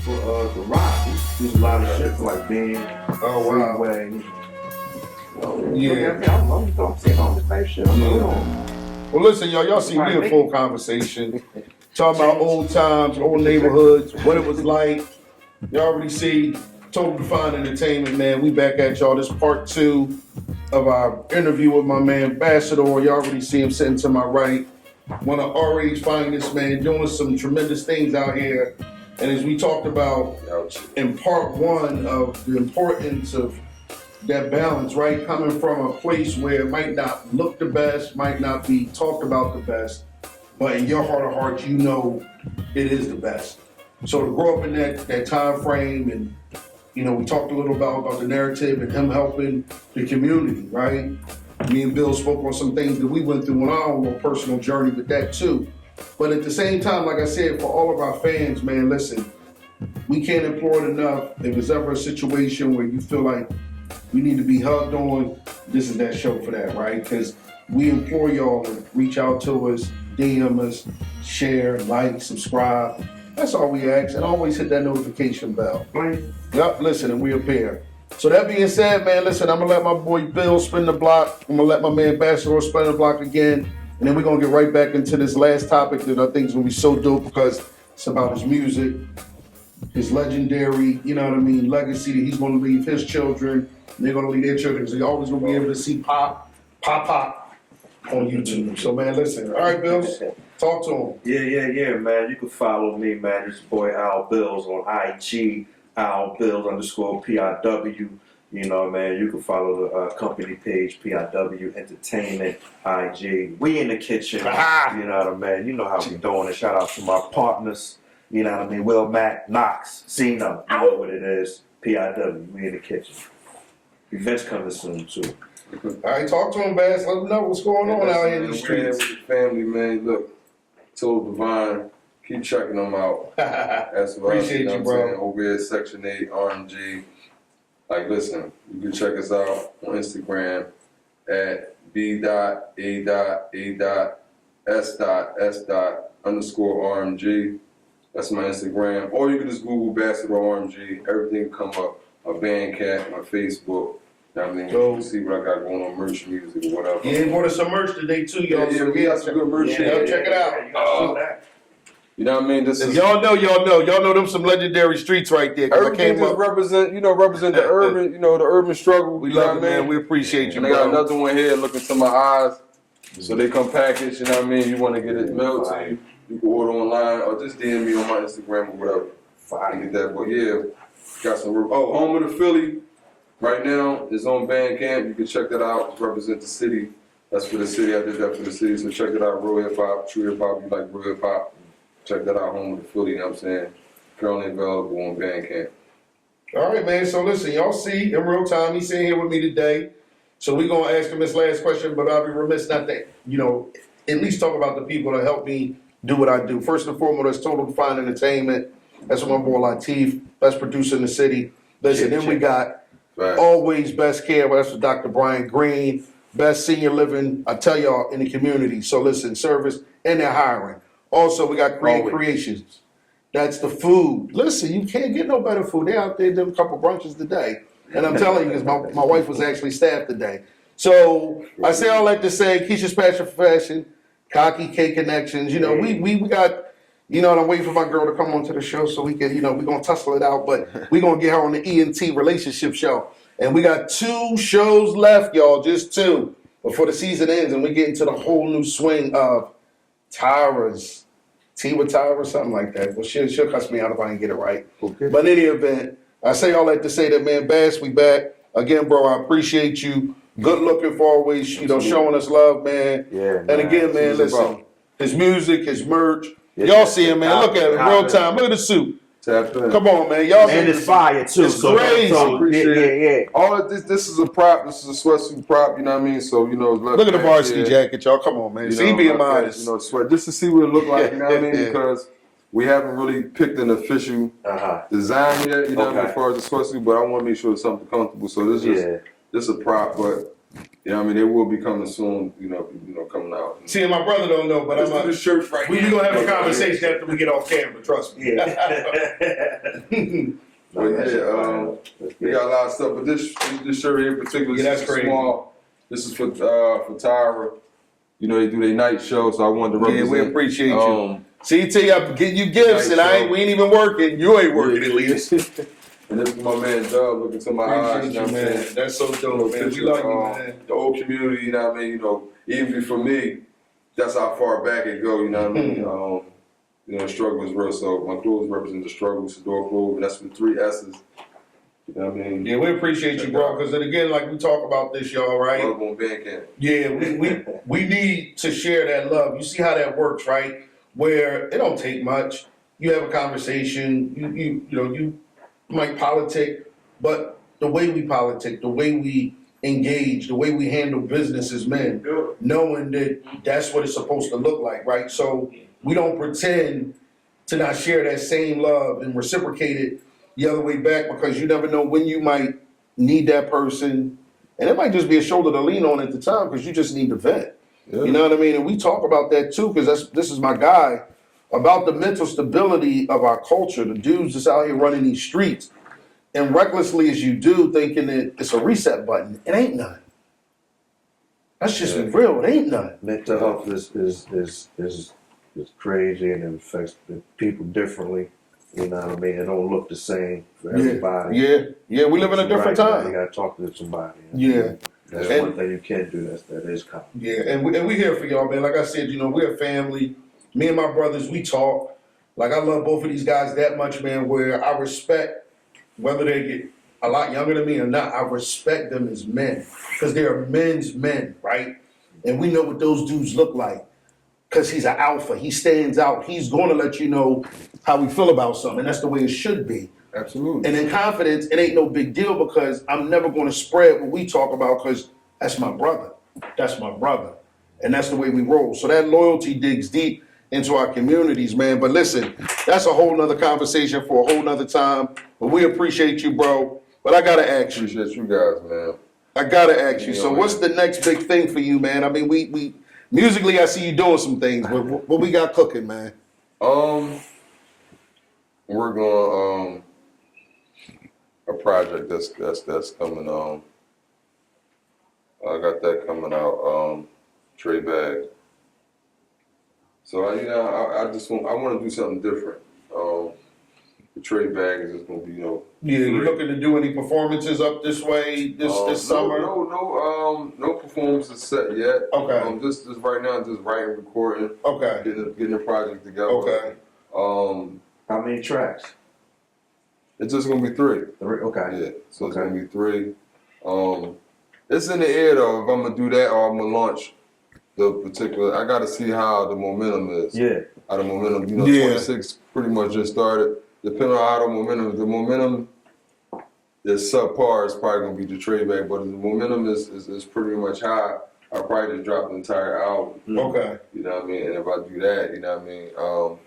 for the Rock. He did a lot of shit for like Bing, Freeway. Yeah. I'm saying all this type shit. Well, listen, y'all see we in full conversation. Talking about old times, old neighborhoods, what it was like. Y'all already see Total Define Entertainment, man. We back at y'all. This part 2 of our interview with my man, Ambassador. Y'all already see him sitting to my right. One of RA's finest, man, doing some tremendous things out here. And as we talked about in part 1 of the importance of that balance, right? Coming from a place where it might not look the best, might not be talked about the best, but in your heart of hearts, you know it is the best. So to grow up in that time frame, and we talked a little about the narrative and him helping the community, right? Me and Bill spoke on some things that we went through on our own little personal journey with that too. But at the same time, like I said, for all of our fans, man, listen, we can't implore it enough. If there's ever a situation where you feel like we need to be hugged on, this is that show for that, right? Because we implore y'all to reach out to us, DM us, share, like, subscribe. That's all we ask, and always hit that notification bell. Yup, listen, and we appear. So that being said, man, listen, I'm gonna let my boy Bill spin the block. I'm gonna let my man Ambassador spin the block again, and then we're gonna get right back into this last topic that I think is gonna be so dope because it's about his music, his legendary, legacy that he's gonna leave his children. And they're gonna leave their children because they're always gonna be able to see Pop on YouTube. So man, listen. All right, Bills, talk to him. Yeah, man. You can follow me, man. It's your boy Al Bills on IG, Al Bills _PIW. Man, you can follow the company page, PIW Entertainment, IG. We in the kitchen. You know what I mean? You know how we doing it. Shout out to my partners. You know what I mean? Will, Mac, Knox, Cena. You know what it is. PIW. We in the kitchen. Events coming soon too. All right, talk to him, Bass. Let him know what's going on out here in the streets. With the family, man. Look, Total Divine, keep checking them out. That's what Appreciate you, bro. Over here, Section 8, RMG. Like, listen, you can check us out on Instagram at B.A.A.S.S._RMG. That's my Instagram. Or you can just Google Ambassador RMG. Everything will come up. My Bandcamp, my Facebook. You can see what I got going on, merch music or whatever. Yeah, he bought us some merch today too, y'all. Yeah, we got some good merch. Check it out. You know what I mean? This is y'all know them some legendary streets right there. Everything just represent the urban, the urban struggle. We love it, man. We appreciate you, and they got another one here looking to my eyes. So they come packaged, you know what I mean? You want to get it mailed to you, you can order online or just DM me on my Instagram or whatever. I get that. But yeah, got some Home of the Philly right now is on Bandcamp. You can check that out. Represent the city. That's for the city. I did that for the city. So check it out. Real hip hop, true hip hop. You like real hip hop? Check that out. Home of the Philly. You know what I'm saying? Currently available on Bandcamp. All right, man. So listen, y'all see in real time. He's sitting here with me today. So we're gonna ask him this last question, but I'll be remiss not to, at least talk about the people that help me do what I do. First and foremost, that's Total Define Entertainment. That's my boy Latif, best producer in the city. Listen, then we got Always Best Care. That's for Dr. Brian Green. Best senior living, I tell y'all, in the community. So listen, service, and they're hiring. Also, we got Create Creations. That's the food. Listen, you can't get no better food. They're out there doing a couple brunches today. And I'm telling you, because my wife was actually staffed today. So I say all that to say, Keisha's Passion for Fashion, Cocky K Connections. We got, and I'm waiting for my girl to come onto the show so we can, we're going to tussle it out, but we're going to get her on the ENT relationship show. And we got 2 shows left, y'all, just 2 before the season ends. And we get into the whole new swing of Tyra's, Tea with Tyra, something like that. Well, she'll cuss me out if I didn't get it right. Okay. But in any event, I say all that to say that, man, Bass, we back. Again, bro, I appreciate you. Good looking for always, showing us love, man. Yeah, and again, man, listen, his music, his merch. Y'all see him, man. Look at it, real time. Look at the suit. Come on, man. Y'all see it's fire, too. It's crazy. Yeah. All of this is a prop. This is a sweatsuit prop, you know what I mean? So, look at the varsity jacket, y'all. Come on, man. See, being modest. Sweat. Just to see what it look like, you know what I mean? Because we haven't really picked an official design yet, as far as the sweatsuit, but I want to make sure it's something comfortable. So this is just a prop, but it will be coming soon, coming out. See, my brother don't know, but I'm on the shirts right now. We're going to have a conversation after we get off camera, trust me. Yeah. But yeah, we got a lot of stuff. But this shirt here in particular, Yeah, that's is crazy. small. This is for Tyra. You know, they do their night show, so I wanted to represent. Yeah, we appreciate you. See, T, I'm getting you gifts, and we ain't even working. You ain't working at least. And this is my man Doug looking to my eyes. Appreciate You know you, what I'm man. saying? That's so dope, man. We love you, man. The whole community, you know what I mean? You know, even for me, that's how far back it go, you know what I mean? You know, struggle is real, so my clothes represent the struggle. It's the door clothes, and that's with 3 S's. You know what I mean? Yeah, we appreciate you, bro. Because then again, like we talk about this, y'all, right? Love on Bandcamp. Yeah, we need to share that love. You see how that works, right? Where it don't take much. You have a conversation. You might politic, but the way we politic, the way we engage, the way we handle business as men, knowing that that's what it's supposed to look like, right? So we don't pretend to not share that same love and reciprocate it the other way back, because you never know when you might need that person. And it might just be a shoulder to lean on at the time because you just need to vent. Yeah. You know what I mean? And we talk about that too, because this is my guy, about the mental stability of our culture. The dudes that's out here running these streets, and recklessly as you do, thinking that it's a reset button. It ain't none. That's just real. It ain't none. Mental health is crazy, and it affects the people differently. You know what I mean? It don't look the same for everybody. Yeah. We live in a different time. You gotta talk to somebody. Yeah. That's one thing you can't do. That is common. Yeah, and we here for y'all, man. Like I said, we're a family. Me and my brothers, we talk. Like, I love both of these guys that much, man, where I respect, whether they get a lot younger than me or not, I respect them as men. Because they are men's men, right? And we know what those dudes look like. Because he's an alpha. He stands out. He's going to let you know how we feel about something. And that's the way it should be. Absolutely. And in confidence, it ain't no big deal, because I'm never going to spread what we talk about, because that's my brother. That's my brother. And that's the way we roll. So that loyalty digs deep into our communities, man. But listen, that's a whole nother conversation for a whole nother time. But we appreciate you, bro. But I got to ask you. Appreciate you guys, man. I got to ask you. So what's the next big thing for you, man? I mean, we musically, I see you doing some things. What we got cooking, man? We're going a project that's coming on. I got that coming out. Trey Bag. So I want to do something different. The Trey Bag is just gonna be Yeah, you looking to do any performances up this way this summer? No performances set yet. Okay. Just right now, just writing, recording. Okay. Getting the project together. Okay. How many tracks? It's just gonna be 3. 3. Okay. Yeah. So it's gonna be 3. It's in the air though. If I'm gonna do that or I'm gonna launch the particular, I gotta see how the momentum is. Yeah. How the momentum, 26 pretty much just started. Depending on how the momentum is subpar, it's probably gonna be the Trey Bag. But if the momentum is pretty much high, I'll probably just drop the entire album. Okay. You know what I mean? And if I do that, you know what I mean?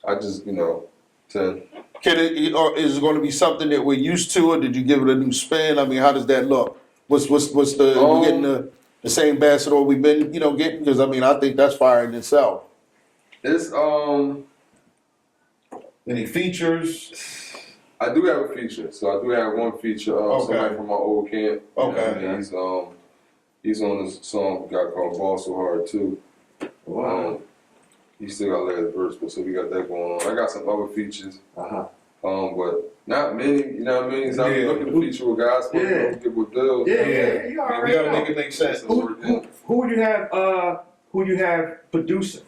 I just, 10. Is it going to be something that we're used to, or did you give it a new spin? I mean, how does that look? What's the we're getting the same ambassador we've been getting? Because I mean, I think that's fire in itself. It's any features? I do have a feature. So I do have one feature. Somebody from my old camp. Okay. He's on this song we got called Ball So Hard too. Wow. He still got last verse, but so we got that going on. I got some other features. But not many, you know what I mean? So I'm looking to feature with guys, get with deals. Yeah, you already gotta make it make sense. Who do you have producing?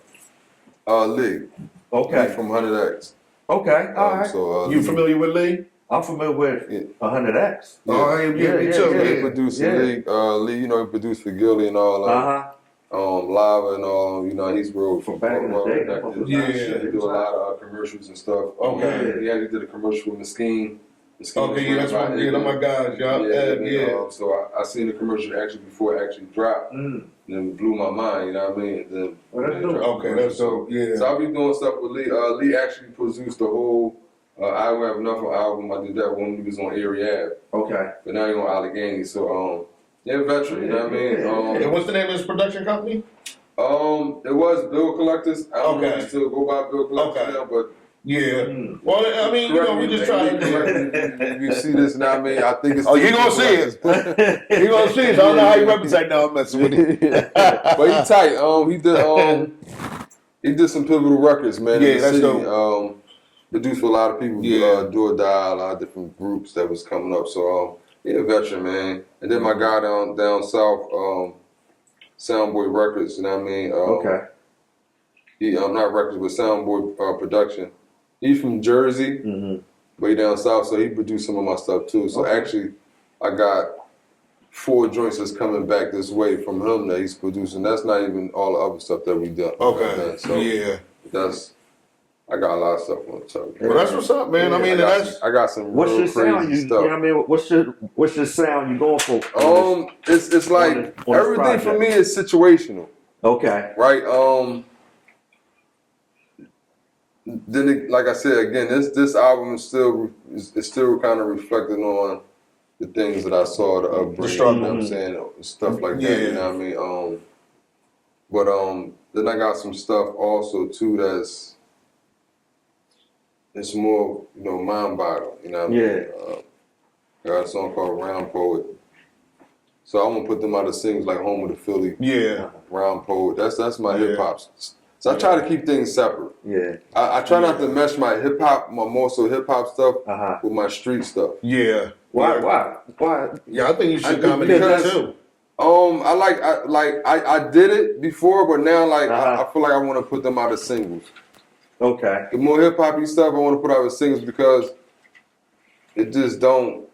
Lee. Okay. Lee from 100X. Okay, all right. So, You familiar with Lee? I'm familiar with 100X. Oh, I am. Yeah, me too. He produced Lee. Lee, he produced for Gilly and all that. Lava and all, he's real from back in the day. He do a lot of commercials and stuff. Okay. He did a commercial with Mesquine. Okay, that's my guys, y'all. So I seen the commercial actually before it actually dropped. And it blew my mind, you know what I mean? And then, okay, that's dope. Yeah. So I'll be doing stuff with Lee. Lee actually produced the whole I Will Have Enough album. I did that when he was on Erie Ave. Okay. But now he's on Allegheny. So veteran, you know what I mean? And what's the name of his production company? It was Bill Collectors. I don't know if he still go by Bill Collectors now, but Yeah. Well, I mean, you know, we just trying to. You see this now? I mean, I think it's. Oh, you gonna see it? You gonna see it? So I don't know how you represent now. I'm messing with you. But he tight. He did some pivotal records, man. Yeah, in the that's city. dope. Produced for a lot of people. Yeah. Do or Die, a lot of different groups that was coming up. So he a veteran, man. And then my guy down south, Soundboy Records. You know what I mean? Okay. He not records, but Soundboy Production. He's from Jersey, but he down south, so he produced some of my stuff too. So actually, I got 4 joints that's coming back this way from him that he's producing. That's not even all the other stuff that we done. Okay. So I got a lot of stuff on the top. Well, that's what's up, man. Yeah, I mean, I got some What's real your sound? crazy You stuff. know what I mean? What's your sound you going for? It's like on this everything for project? me is situational, Okay. right? Then, like I said again, this album is still kind of reflecting on the things that I saw, the upbringing, struggle. you know what I'm saying, stuff like that. Yeah. You know what I mean? But then I got some stuff also too that's it's more mind-boggling. You know what I mean? Yeah. Got a song called Round Poet. So I'm gonna put them out of singles like Home of the Philly, Yeah. Round Poet. That's my Yeah. hip hop. So I try to keep things separate. Yeah. I try not to mesh my hip hop, my more so hip hop stuff with my street stuff. Yeah. Why? Yeah, I think you should I- combine that because- too. I did it before, but now I feel like I want to put them out as singles. Okay. The more hip hoppy stuff I want to put out as singles because it just don't.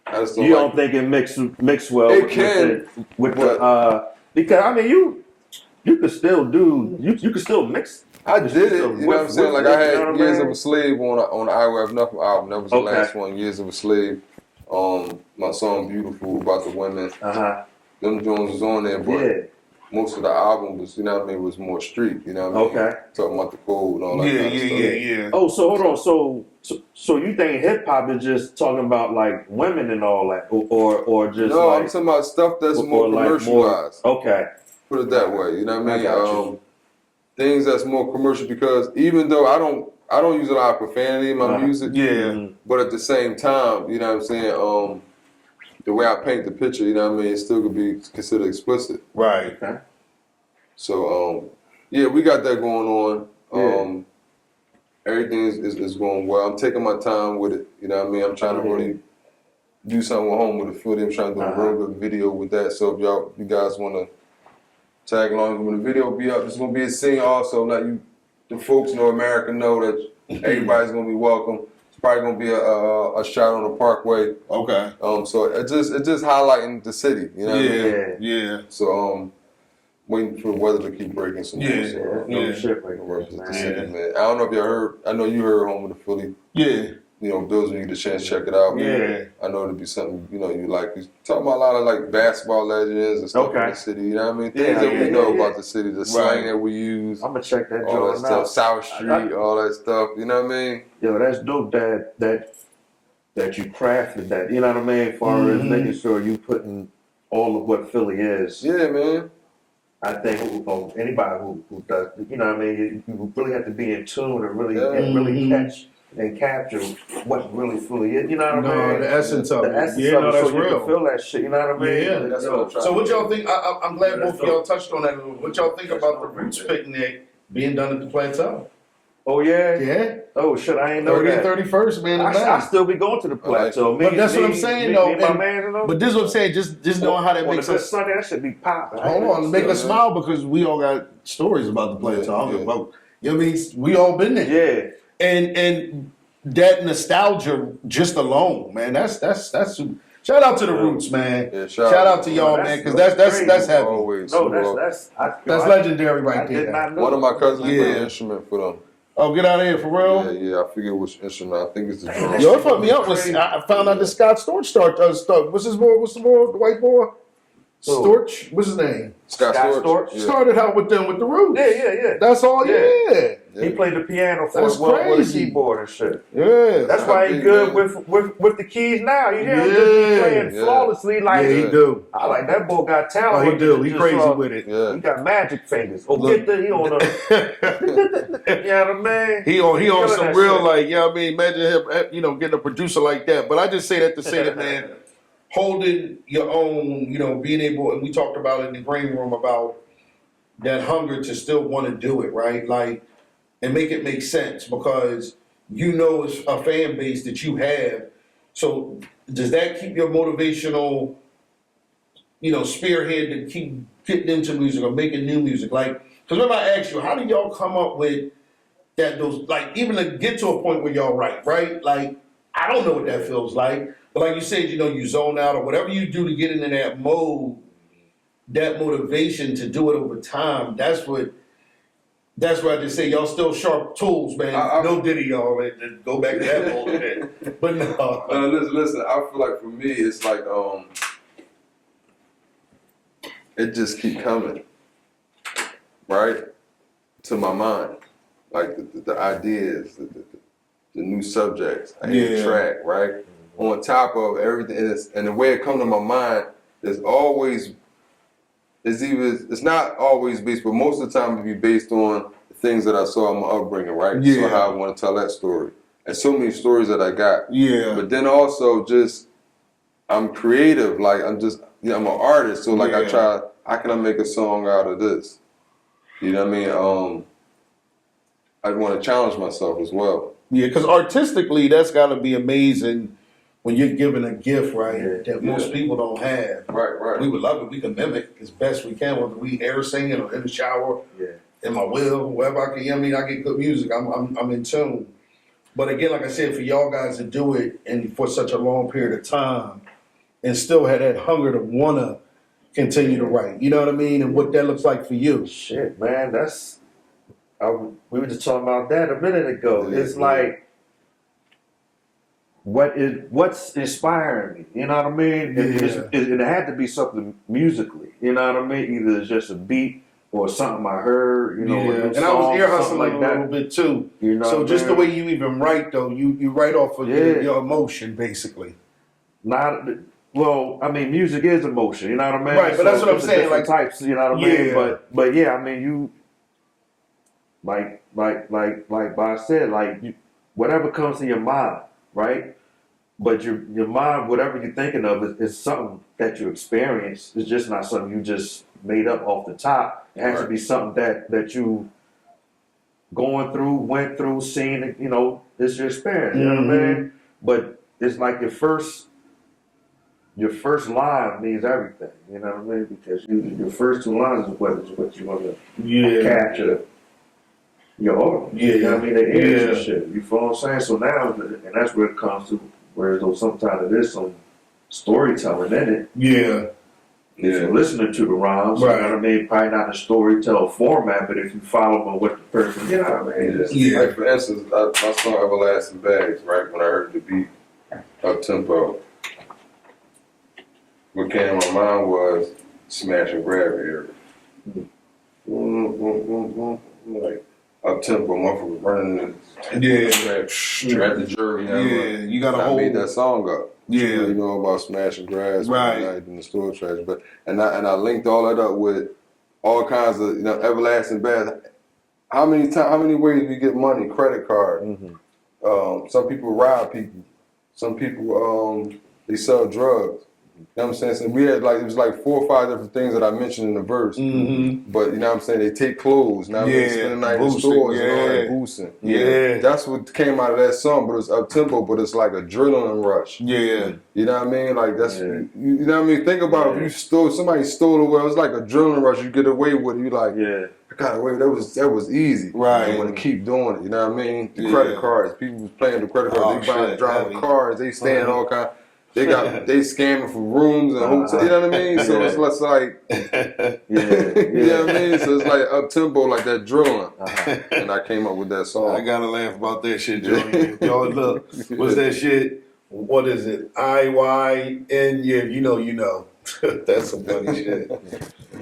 I just don't You like don't think it mix well? It with can, because I mean you could still do you could still mix. I did it, you know what I'm saying? Like I had you know what Years mean? of a Slave on the I Will Have Nothing album. That was the Okay. last one, Years of a Slave. My song Beautiful about the women. Them Jones was on there, but Yeah. most of the album was, you know what I mean, was more street, you know what I mean? Okay. Talking about the code and all that kind of stuff. Yeah. Oh, so hold on. So you think hip hop is just talking about like women and all that, or just No, like, I'm talking about stuff that's or more like commercialized. Okay. Put it that way, you know what I mean? I got you. Things that's more commercial because even though I don't use a lot of profanity in my music, Yeah. but at the same time, you know what I'm saying? The way I paint the picture, you know what I mean, it still could be considered explicit. Right. Okay. So yeah, we got that going on. Yeah. Everything is going well. I'm taking my time with it. You know what I mean? I'm trying to really do something with Home with the Philly. I'm trying to do a real good video with that. So if you guys want to tag along when the video be up, there's gonna be a scene also. Let the folks know, America know that everybody's gonna be welcome. It's probably gonna be a shot on the Parkway. Okay. So it just highlighting the city. You know what I mean? Yeah. So waiting for the weather to keep breaking some more. So, No shit right work there, with the man. city, man. I don't know if you heard. I know you heard Home of the Philly. Yeah. You know, Bills, when you get a chance, check it out. Yeah. I know it'll be something you like. He's talking about a lot of like basketball legends and stuff in the city. You know what I mean? Things that we know about the city, the slang that we use, I'm gonna check that all that joint stuff, out. South Street, all that stuff. You know what I mean? Yo, that's dope that you crafted that. You know what I mean? As far as making sure you putting all of what Philly is. Yeah, man. I think anybody who does, you know what I mean? You really have to be in tune and really catch and capture what really Philly is. You know what I mean? The essence of it. The essence Yeah, of no, it, that's so you real. can feel that shit. You know what I mean? Yeah. That's what I'm trying So to what do. y'all think? I'm glad both of y'all touched on that. What y'all think about the Roots picnic being done at the Plateau? Oh yeah. Yeah. Oh shit, I ain't know 30 that. 31st, man. I still be going to the Plateau. But that's what I'm saying, though. Me and my man, you know? But this is what I'm saying. Just knowing how that on makes a good us. Sunday, that should be popping. Hold on, make us smile because we all got stories about the Plateau. I don't give a fuck. You know what I mean? We all been there. Yeah. And that nostalgia just alone, man. That's shout out to the Roots, man. Yeah, shout out to y'all, man, because that's heavy. Always. No, that's Legendary right I did there. not know. One of my cousins played Yeah. an instrument for them. Oh, get out of here for real. Yeah. I forget which instrument. I think it's the drum. Yo, it fucked me up. I found out that Scott Storch started. What's the white boy? Storch. What's his name? Scott Storch. Storch? Yeah. Started out with them with the Roots. Yeah. That's all. Yeah. He played the piano for That's us with a crazy. keyboard and shit. Yeah. That's why he good with the keys now. You hear him just be playing flawlessly. Like he do. I like that boy got talent. Oh, he with do. it. He Just, crazy with it. Yeah. He got magic fingers. Oh, Look. get the he on the. You know what I mean? He on Killing some that real shit. like, you know what I mean? Imagine him, getting a producer like that. But I just say that to say that, man, holding your own, being able, and we talked about it in the green room about that hunger to still want to do it, right? Like, and make it make sense because it's a fan base that you have. So does that keep your motivational, spearhead to keep getting into music or making new music? Like, because remember I asked you, how do y'all come up with those, like, even to get to a point where y'all write, right? Like, I don't know what that feels like. But like you said, you zone out or whatever you do to get into that mode, that motivation to do it over time, that's what I just say, y'all still sharp tools, man. No Diddy, y'all. Just go back to that a little bit. But no. Listen, I feel like for me, it's like, it just keep coming, right? To my mind. Like the ideas, the new subjects, I hear the track, right? On top of everything, and the way it come to my mind, it's not always based, but most of the time it be based on the things that I saw in my upbringing, right? Yeah. So how I want to tell that story. And so many stories that I got. Yeah. But then also just, I'm creative, like I'm an artist, so like I try, how can I make a song out of this? You know what I mean? I want to challenge myself as well. Yeah, because artistically, that's got to be amazing when you're given a gift, right, that most people don't have. Right. We would love it. We can mimic as best we can, whether we air singing or in the shower, in my will, wherever I can. I get good music. I'm in tune. But again, like I said, for y'all guys to do it and for such a long period of time and still have that hunger to want to continue to write, you know what I mean? And what that looks like for you. Shit, man, we were just talking about that a minute ago. It's like, what's inspiring me? You know what I mean? It had to be something musically. You know what I mean? Either it's just a beat or something I heard. And I was ear hustling like that a little bit too. So just the way you even write though, you write off of your emotion basically. Music is emotion. You know what I mean? Right, but that's what I'm saying. Like types. You know what I mean? But yeah, I mean you. Like B.A.S.S said, whatever comes to your mind, right? But your mind, whatever you're thinking of, is something that you experience. It's just not something you just made up off the top. It has to be something that you went through, seen. It's your experience. You know what I mean? But it's like your first line means everything. You know what I mean? Because your first two lines is what you want to capture. Your audience. You know what I mean? They hear and shit. You feel what I'm saying? So now, and that's where it comes to, whereas though sometimes it is some storytelling in it. Yeah. If you're listening to the rhymes, you know what I mean? Probably not a storytelling format, but if you follow what the person, you know what I mean? Like for instance, my song Everlasting B.A.A.S.S, right? When I heard the beat up tempo, what came to my mind was smash and grab area. Like up tempo, motherfucker running at the jury. You gotta hold. I made that song up. Yeah, you know about smash and grabs, right? In the store trash, but and I linked all that up with all kinds of everlasting bad. How many ways we get money? Credit card. Some people rob people. Some people they sell drugs. You know what I'm saying? So we had it was like 4 or 5 different things that I mentioned in the verse. But you know what I'm saying? They take clothes. Now they spend the night in the stores and all that boosting. That's what came out of that song, but it's up tempo, but it's like adrenaline rush. You know what I mean? Like that's you know what I mean? Think about if somebody stole away, it's like adrenaline rush. You get away with it, you like, I got away. That was ezy. Right. I want to keep doing it. You know what I mean? The credit cards. People was playing the credit cards. They driving cars. They staying all kind. They scamming for rooms and hotels. You know what I mean? So it's less like, you know what I mean? So it's like up tempo, like that drilling. And I came up with that song. I gotta laugh about that shit, Joey. Y'all look, what's that shit? What is it? IYN? Yeah, you know. That's some funny shit.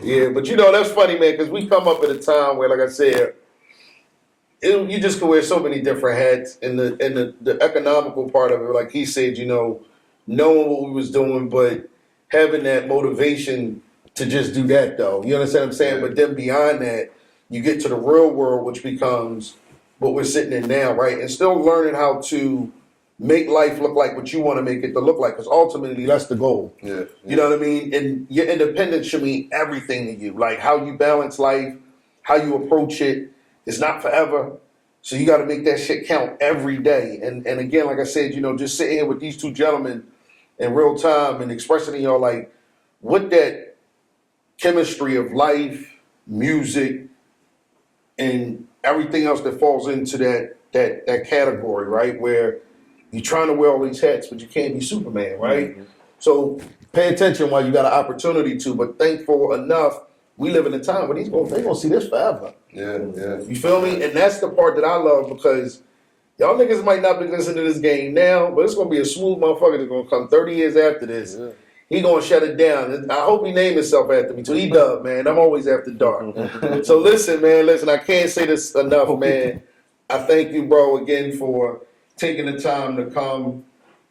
Yeah, but that's funny, man, because we come up at a time where, like I said, you just can wear so many different hats, and the economical part of it, like he said, knowing what we was doing, but having that motivation to just do that though. You understand what I'm saying? Yeah. But then beyond that, you get to the real world, which becomes what we're sitting in now, right? And still learning how to make life look like what you want to make it to look like, because ultimately that's the goal. Yeah. You know what I mean? And your independence should mean everything to you, like how you balance life, how you approach it. It's not forever. So you got to make that shit count every day. And again, like I said, just sitting here with these two gentlemen in real time and expressing to y'all like what that chemistry of life, music, and everything else that falls into that category, right? Where you're trying to wear all these hats, but you can't be Superman, right? Mhm. So pay attention while you got an opportunity to, but thankful enough, we live in a time where they're gonna see this forever. Yeah. You feel me? And that's the part that I love, because y'all niggas might not be listening to this game now, but it's gonna be a smooth motherfucker that's gonna come 30 years after this. Yeah. He gonna shut it down. And I hope he named himself after me too. EDUB, man. I'm always after dark. So listen, man, I can't say this enough, man. I thank you, bro, again for taking the time to come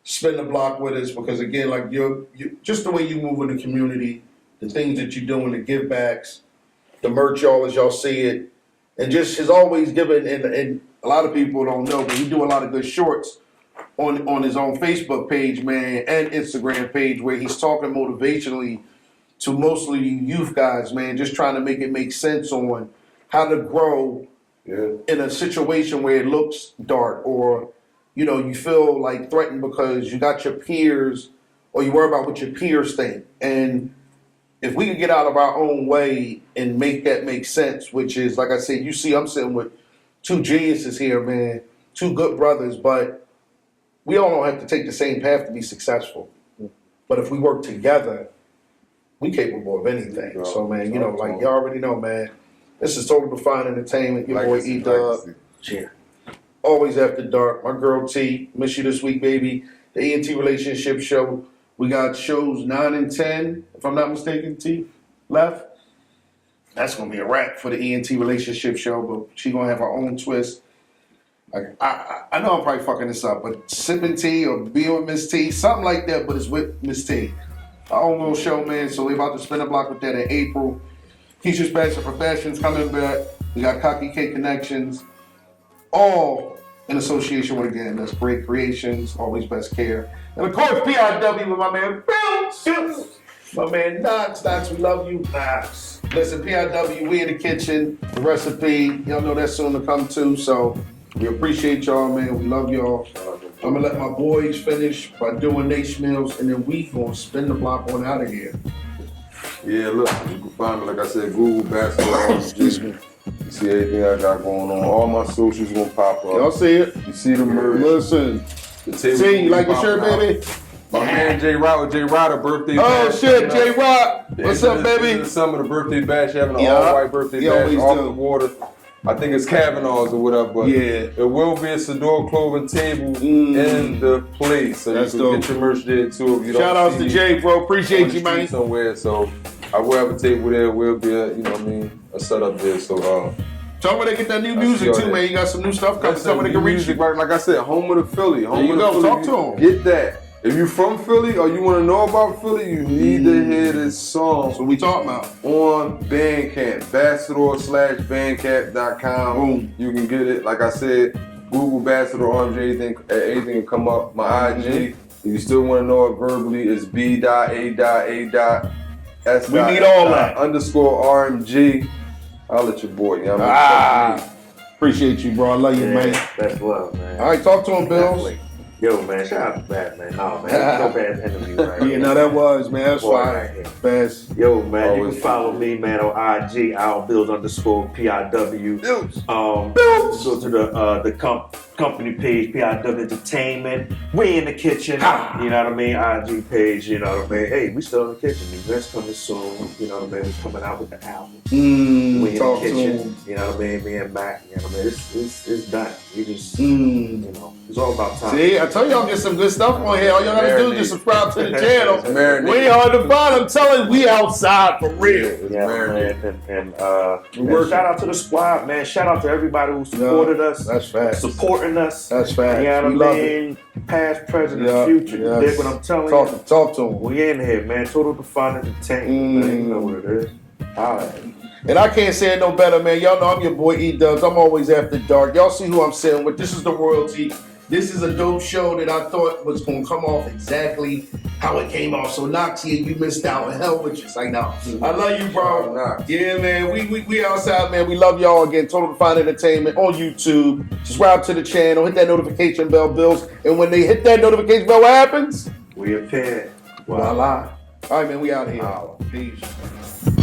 spin the block with us, because again, like you just the way you move in the community, the things that you're doing, the give backs, the merch y'all as y'all see it, and just has always given, and a lot of people don't know, but he do a lot of good shorts on his own Facebook page, man, and Instagram page, where he's talking motivationally to mostly youth guys, man, just trying to make it make sense on how to grow in a situation where it looks dark, or you feel like threatened because you got your peers, or you worry about what your peers think. And if we could get out of our own way and make that make sense, which is, like I said, I'm sitting with two geniuses here, man, two good brothers, but we all don't have to take the same path to be successful. But if we work together, we capable of anything. So, man, like y'all already know, man, this is Total Define Entertainment, your boy E-Dub. Cheer. Always After Dark. My girl T, miss you this week, baby. The ENT Relationship Show. We got shows 9 and 10, if I'm not mistaken, T, left. That's going to be a wrap for the ENT Relationship Show, but she going to have her own twist. I know I'm probably fucking this up, but Sipping Tea or Being with Miss T, something like that, but it's with Miss T. Our own little show, man, so we're about to spin a block with that in April. Keisha's Passion for Fashions coming back. We got Cocky K Connections, all in association with, again, that's Great Creations, Always Best Care. And of course, PIW with my man Bill, my man Knox, we love you. Knox. Listen, PIW, we in the kitchen, the recipe, y'all know that's soon to come too, so we appreciate y'all, man. We love y'all. I'm gonna let my boys finish by doing their schmeals, and then we gonna spin the block on out of here. Yeah, look, you can find me, like I said, Google Basketball. Excuse me. You see everything I got going on. All my socials gonna pop up. Y'all see it? You see the merch. Listen. The table See, you like the popping shirt, out. baby? My man J Rod, birthday Oh bash. shit, J Rock. What's up, baby? Some of the birthday bash, having an Yeah. all-white birthday He bash always off do. the water. I think it's Kavanaugh's or whatever, but Yeah. it will be a Sador Clothing table Mm. in the place. So That's you can dope. get your merch there too. If you Shout don't outs see to me Jay, bro. on Appreciate the you, street man. somewhere. So I will have a table there. Will be a, a setup there. So Tell me where they get that new I music see all too, that. man. You got some new stuff coming. Tell me they can reach music, you. right? Like I said, home of the Philly. Home you of the go. Philly. Talk to 'em. Get that. If you from Philly or you want to know about Philly, you need to hear this song. That's what we talking about. On Bandcamp, Ambassador/Bandcamp.com. Boom. You can get it. Like I said, Google Ambassador RMJ, anything will come up. My IG, if you still want to know it verbally, is B.A.A.S.S. We need all that. _RMG. I'll let your boy. You know what I mean? Appreciate you, bro. I love you, man. That's love, man. All right, talk to him, Bills. Definitely. Yo, man, shout out to Batman. No, man, that's no bad interview right Yeah, here. no, that was, man. That's Boy, fine. right here. Best. Yo, man, you Always can follow me, man, on IG, @Bills_PIW. Bills. Go to the company page, PIW Entertainment. We in the kitchen, you know what I mean? IG page, you know what I mean? Hey, we still in the kitchen. The event's coming soon, you know what I mean? We're coming out with the album. We in the Talk to kitchen, him. you know what I mean? Me and Mac, you know what I mean? It's done. We just, you know, it's all about time. See, I told y'all get some good stuff on here. All y'all gotta do is just subscribe to the channel. Marinate. We ain't hard to find. I'm telling you, we outside for real. Yeah, man. And shout out to the squad, man. Shout out to everybody who supported us. That's facts. Supporting us. That's facts. You know We what I love mean? Past, present, and future. You dig what I'm telling you? Talk to him. We in here, man. Total Define Entertainment, man. You know what it is. All right. And I can't say it no better, man. Y'all know I'm your boy EDUB. I'm always after dark. Y'all see who I'm sitting with. This is the royalty. This is a dope show that I thought was gonna come off exactly how it came off. So Noxie, you missed out. Hell with you. It's like, no. I love you, bro. Yeah, man. We outside, man. We love y'all again. Total Define Entertainment on YouTube. Subscribe to the channel. Hit that notification bell, Bills. And when they hit that notification bell, what happens? We appear. Voila. All right, man. We out of here. Peace.